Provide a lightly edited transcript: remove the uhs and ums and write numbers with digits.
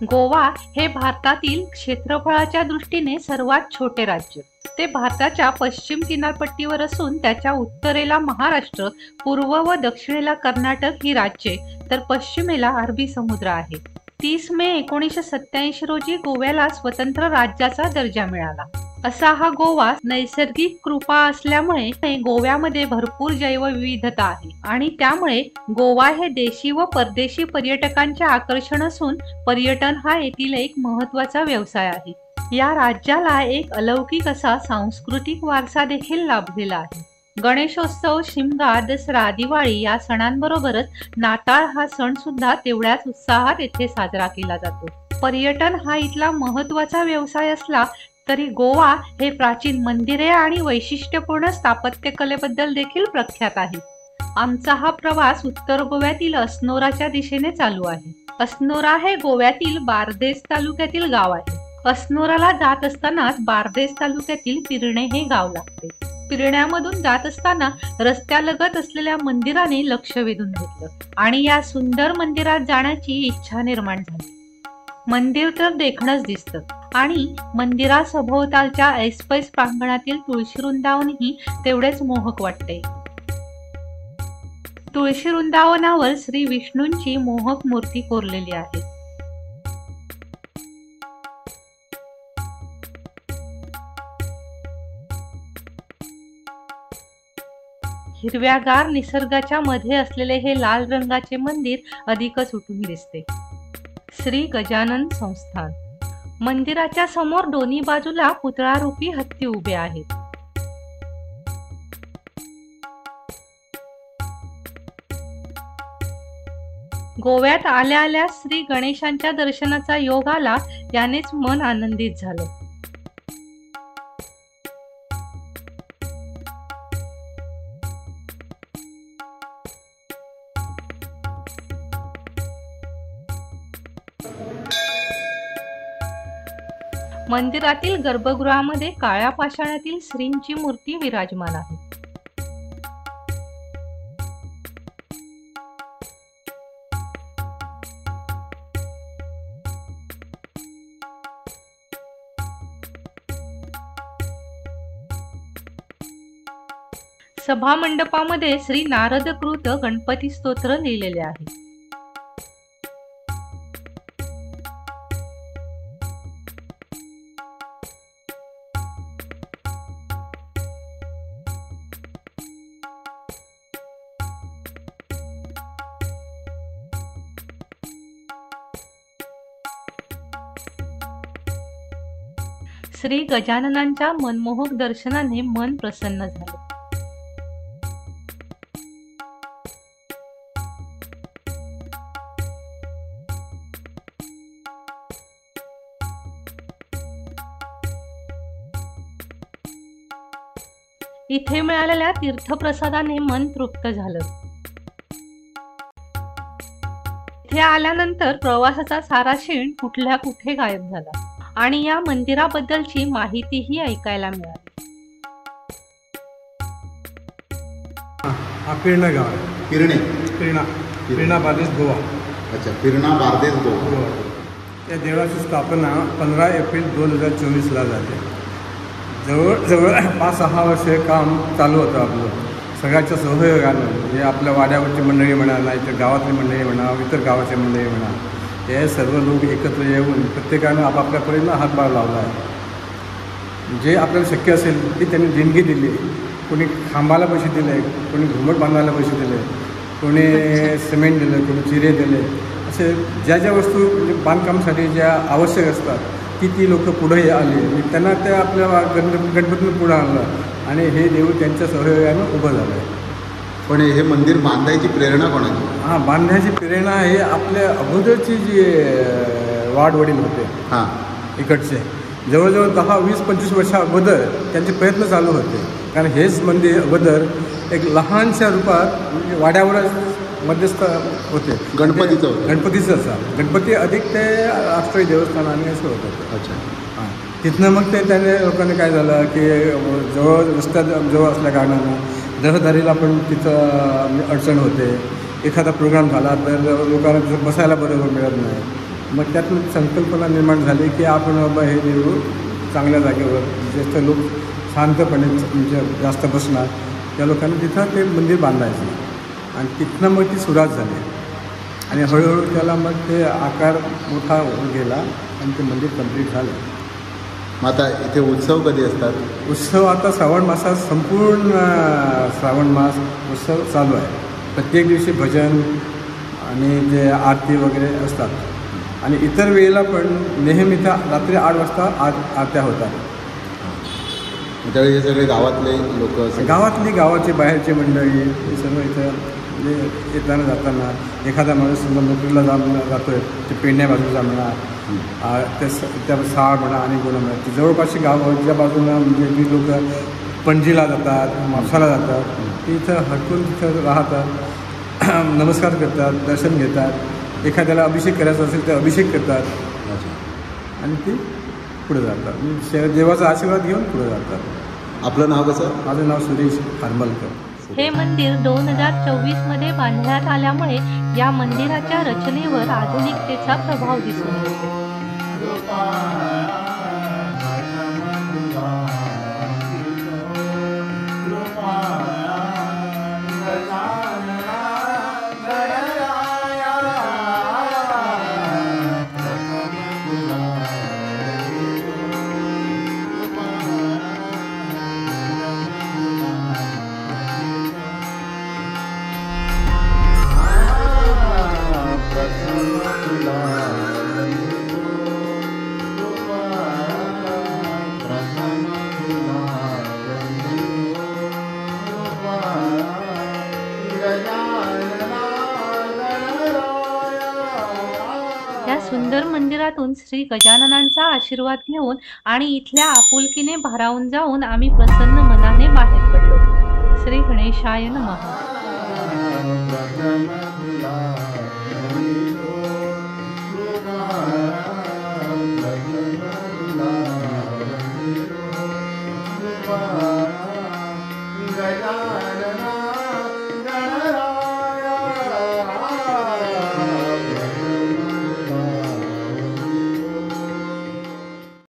गोवा हे भारतातील क्षेत्रफळाच्या दृष्टीने सर्वात छोटे राज्य. ते भारताच्या पश्चिम किनारपट्टीवर असून त्याच्या उत्तरेला महाराष्ट्र, पूर्व व दक्षिणेला कर्नाटक ही राज्ये, तर पश्चिमेला अरबी समुद्र आहे. 30 मे 1987 रोजी गोव्याला स्वतंत्र राज्याचा दर्जा मिळाला. असा हा गोवा नैसर्गिक कृपा असल्यामुळे गोव्यामध्ये भरपूर जैवविविधता आहे आणि त्यामुळे गोवा हे देशी व परदेशी पर्यटकांचे आकर्षण असून पर्यटन हा येथील एक महत्त्वाचा व्यवसाय आहे. या राज्याला एक अलौकिक असा सांस्कृतिक वारसा देखील लाभलेला आहे. गणेशोत्सव, शिमगा, दसरा, दिवाळी या सणांबरोबरच नाताळ हा सण सुद्धा तेवढ्याच उत्साहात येथे साजरा केला जातो. पर्यटन हा इथला महत्त्वाचा व्यवसाय असला तरी गोवा हे प्राचीन मंदिरे आणि वैशिष्ट्यपूर्ण स्थापत्यकलेबद्दल देखील प्रख्यात आहे. आमचा हा प्रवास उत्तर गोव्यातील अस्नोराच्या दिशेने चालू आहे. अस्नोरा हे गोव्यातील बारदेस तालुक्यातील गाव आहे. अस्नोराला जात असताना बारदेस तालुक्यातील पिरणे हे गाव लागते. पिरण्यामधून जात असताना रस्त्यालगत असलेल्या मंदिराने लक्ष वेधून घेतलं आणि या सुंदर मंदिरात जाण्याची इच्छा निर्माण झाली. मंदिर तर देखणंच दिसतं आणि मंदिरासभोवतालच्या ऐसपैस प्रांगणातील तुळशी वृंदावनही तेवढेच मोहक वाटते. तुळशी वृंदावनावर श्री विष्णूंची मोहक मूर्ती कोरलेली आहे. हिरव्यागार निसर्गाच्या मध्ये असलेले हे लाल रंगाचे मंदिर अधिकच उठून दिसते. श्री गजानन संस्थान. मंदिराच्या समोर दोन्ही बाजूला पुतळारूपी हत्ती उभे आहेत. गोव्यात आल्या आल्या श्री गणेशांच्या दर्शनाचा योग आला, यानेच मन आनंदित झालं. मंदिरातील गर्भगृहामध्ये काळ्या पाषाणातील श्रींची मूर्ती विराजमान आहे. सभा मंडपामध्ये श्री नारदकृत गणपती स्तोत्र लिहिलेले आहे. श्री गजाननांच्या मनमोहक दर्शनाने मन प्रसन्न झाले. इथे मिळालेल्या तीर्थप्रसादाने मन तृप्त झालं. इथे आल्यानंतर प्रवासाचा सारा शीण कुठल्या कुठे गायब झाला आणि या मंदिराबद्दलची माहितीही ऐकायला मिळाली. पिरणा गाव आहे. पिरणा बारदेस गोवा. अच्छा, पिरणा बारदेस गोवा. या देवळाची स्थापना 15 एप्रिल 2024ला झाली. जवळजवळ 5-6 वर्षे काम चालू होतं आपलं. सगळ्याच्या सहयोगानं म्हणजे आपल्या वाड्यावरची मंडळी म्हणा, नाही तर गावातली मंडळी म्हणा, इतर गावाची मंडळी म्हणा, हे सर्व लोक एकत्र येऊन प्रत्येकानं आपापल्या परीनं हातभार लावला आहे. जे आपल्याला शक्य असेल ती त्यांनी देणगी दिली. कोणी खांबाला पैसे दिले, कोणी घुमट बांधायला पैसे दिले, कोणी सिमेंट दिलं, कोणी चिरे दिले. असे ज्या ज्या वस्तू म्हणजे बांधकामासाठी ज्या आवश्यक असतात ती लोक पुढे आली. त्यांना ते आपल्या गणपतीनं पुढं आणलं आणि हे देऊळ त्यांच्या सहयोगानं उभं झालं आहे. पण हे मंदिर बांधायची प्रेरणा कोणाची? हां, बांधण्याची प्रेरणा हे आपल्या अगोदरची जी वाडवडील होते इकडचे, जवळजवळ 10-20-25 वर्षा अगोदर त्यांचे प्रयत्न चालू होते. कारण हेच मंदिर अगोदर एक लहानशा रूपात म्हणजे वाड्यावरच मध्यस्थ होते. गणपतीचं असं गणपती अधिक ते राष्ट्रीय देवस्थानाने असं होतं. अच्छा. हां, तिथनं मग त्याने लोकांनी काय झालं की जवळ रस्त्यात जवळ असल्या कारणानं रहदारीला पण तिथं अडचण होते. एखादा प्रोग्राम झाला तर लोकांना तिथं बसायला बरोबर मिळत नाही. मग त्यातून संकल्पना निर्माण झाली की आपण बाबा हे देऊळ चांगल्या जागेवर ज्येष्ठ लोक शांतपणे म्हणजे जास्त बसणार त्या लोकांनी तिथं ते मंदिर बांधायचं आणि तिथनं मग ती सुरुवात झाली आणि हळूहळू त्याला मग ते आकार मोठा होऊन गेला आणि ते मंदिर कंप्लीट झालं. मग आता इथे उत्सव कधी असतात? उत्सव आता श्रावण मासात संपूर्ण श्रावण मास उत्सव चालू आहे. प्रत्येक दिवशी भजन आणि जे आरती वगैरे असतात आणि इतर वेळेला पण नेहमीचा रात्री 8 वाजता आरत्या होतात. त्यावेळी हे सगळे गावातले लोक गावातली गावाची बाहेरची मंडळी हे सर्व इथं म्हणजे येताना जाताना एखादा माणूस समजा नोकरीला जातो आहे ते पेडण्या बाजूला म्हणा त्या साळ म्हणा आणि गोणा म्हणा ती जवळपासची गावाच्या बाजूला म्हणजे जी लोक पणजीला जातात म्हापसाला जातात ते इथं हटकून तिथं राहतात, नमस्कार करतात, दर्शन घेतात, एखाद्याला अभिषेक करायचा असेल तर अभिषेक करतात आणि ते पुढे जातात म्हणजे देवाचा आशीर्वाद घेऊन पुढे जातात. आपलं नाव कसं? माझं नाव सुरेश हरमलकर. हे मंदिर 2024 मध्ये बांधण्यात आल्यामुळे या मंदिराच्या रचनेवर आधुनिकतेचा प्रभाव दिसून येतो. या सुंदर मंदिरातून श्री गजाननांचा आशीर्वाद घेऊन आणि इथल्या आपुलकीने भारावून जाऊन आम्ही प्रसन्न मनाने बाहेर पडलो. श्री गणेशाय नमः.